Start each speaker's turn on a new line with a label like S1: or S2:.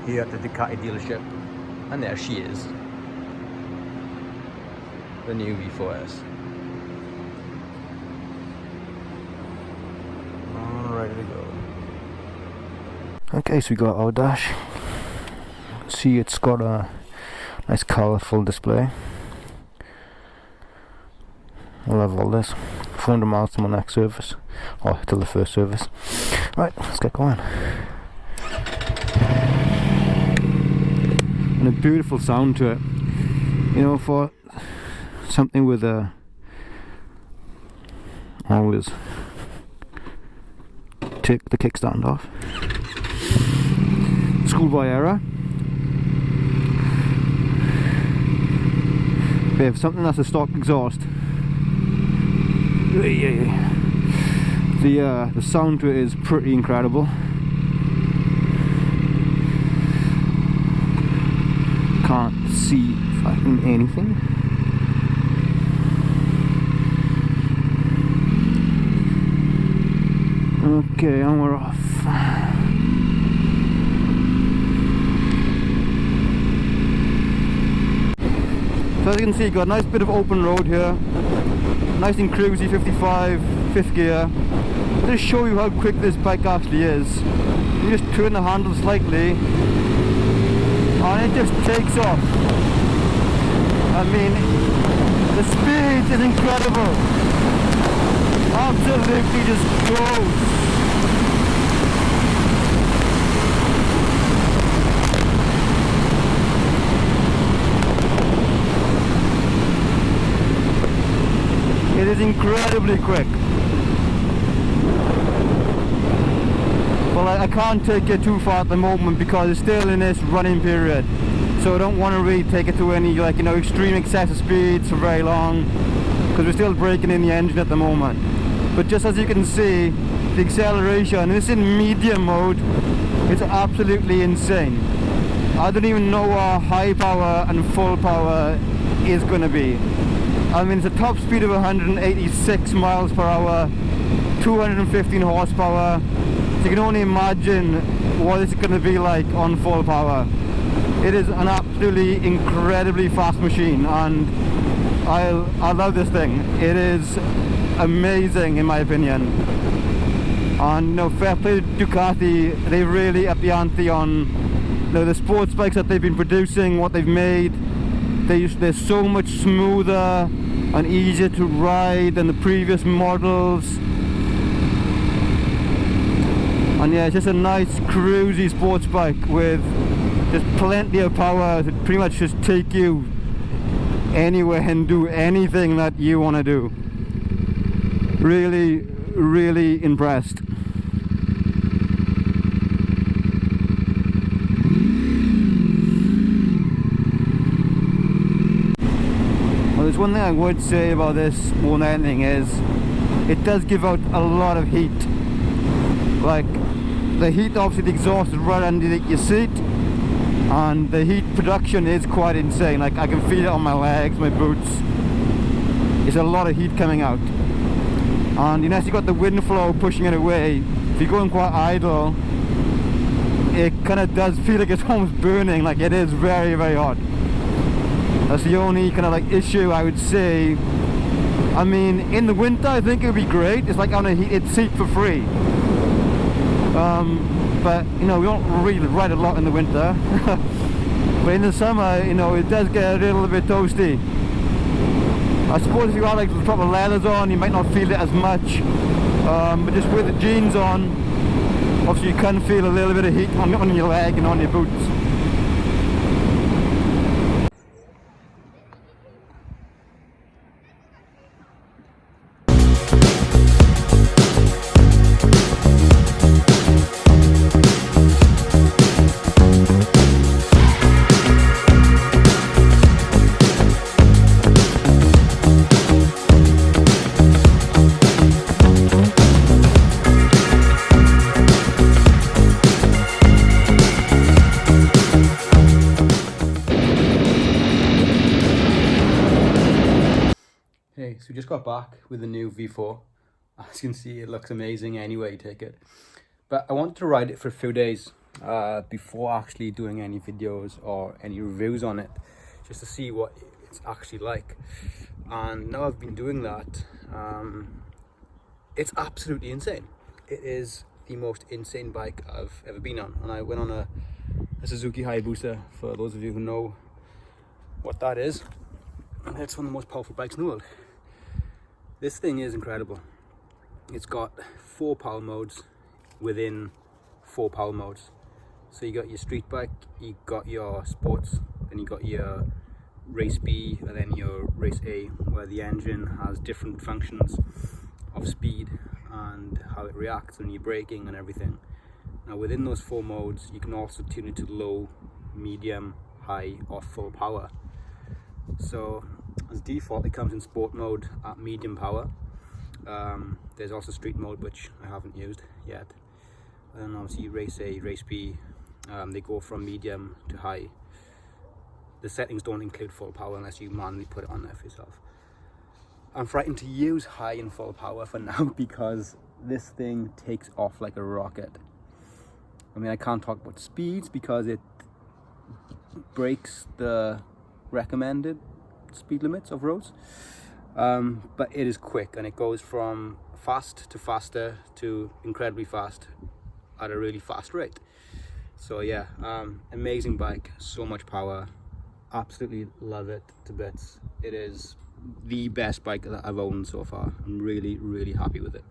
S1: here at the Ducati dealership, and there she is, the new V4S. All ready to go. Okay, so we got our dash. See, it's got a nice colourful display. I love all this. 400 miles to my next service, or till the first service. Right, let's get going. And a beautiful sound to it. You know, for something with a always take the kickstand off. Schoolboy era. We have something that's a stock exhaust. The sound to it is pretty incredible. Can't see fucking anything. Okay, and we're off. So as you can see, got a nice bit of open road here. Nice and cruisy 55, 5th gear. Just show you how quick this bike actually is. You just turn the handle slightly and it just takes off. I mean, the speed is incredible. Absolutely just goes. It is incredibly quick. Well, I can't take it too far at the moment because it's still in this running period. So I don't want to really take it to any, like, you know, extreme excessive speeds for very long, because we're still breaking in the engine at the moment. But just as you can see, the acceleration, it's in medium mode, it's absolutely insane. I don't even know what high power and full power is going to be. I mean, it's a top speed of 186 miles per hour, 215 horsepower, so you can only imagine what it's going to be like on full power. It is an absolutely incredibly fast machine, and I love this thing. It is amazing in my opinion. And, you know, fair play to Ducati, they really upped the ante on, you know, the sports bikes that they've been producing, what they've made. They're so much smoother and easier to ride than the previous models. And yeah, it's just a nice cruisy sports bike with just plenty of power to pretty much just take you anywhere and do anything that you want to do. Really, really impressed. There's one thing I would say about this more than anything is it does give out a lot of heat. Like, the heat, obviously the exhaust is right under your seat, and the heat production is quite insane. Like, I can feel it on my legs, my boots. It's a lot of heat coming out. And you know, you've got the wind flow pushing it away. If you're going quite idle, it kind of does feel like it's almost burning. Like, it is very, very hot. That's the only kind of like issue I would say. I mean, in the winter I think it would be great. It's like on a heated seat for free. But you know, we don't really ride a lot in the winter. But in the summer, you know, it does get a little bit toasty. I suppose if you have like the proper leathers on, you might not feel it as much. But just with the jeans on, obviously you can feel a little bit of heat on your leg and on your boots. Hey, so we just got back with the new V4. As you can see, it looks amazing anyway you take it. But I wanted to ride it for a few days
S2: before actually doing any videos or any reviews on it, just to see what it's actually like. And now I've been doing that, it's absolutely insane. It is the most insane bike I've ever been on. And I went on a Suzuki Hayabusa, for those of you who know what that is. And it's one of the most powerful bikes in the world. This thing is incredible. It's got 4 power modes within 4 power modes. So you got your street bike, you got your sports, then you got your race B, and then your race A, where the engine has different functions of speed and how it reacts when you're braking and everything. Now within those 4 modes, you can also tune it to low, medium, high, or full power. So as default, it comes in sport mode at medium power. There's also street mode, which I haven't used yet. And obviously race A, race B, they go from medium to high. The settings don't include full power unless you manually put it on there for yourself. I'm frightened to use high and full power for now because this thing takes off like a rocket. I mean, I can't talk about speeds because it breaks the recommended speed limits of roads, but it is quick, and it goes from fast to faster to incredibly fast at a really fast rate. So yeah, amazing bike, so much power, absolutely love it to bits. It is the best bike that I've owned so far. I'm really happy with it.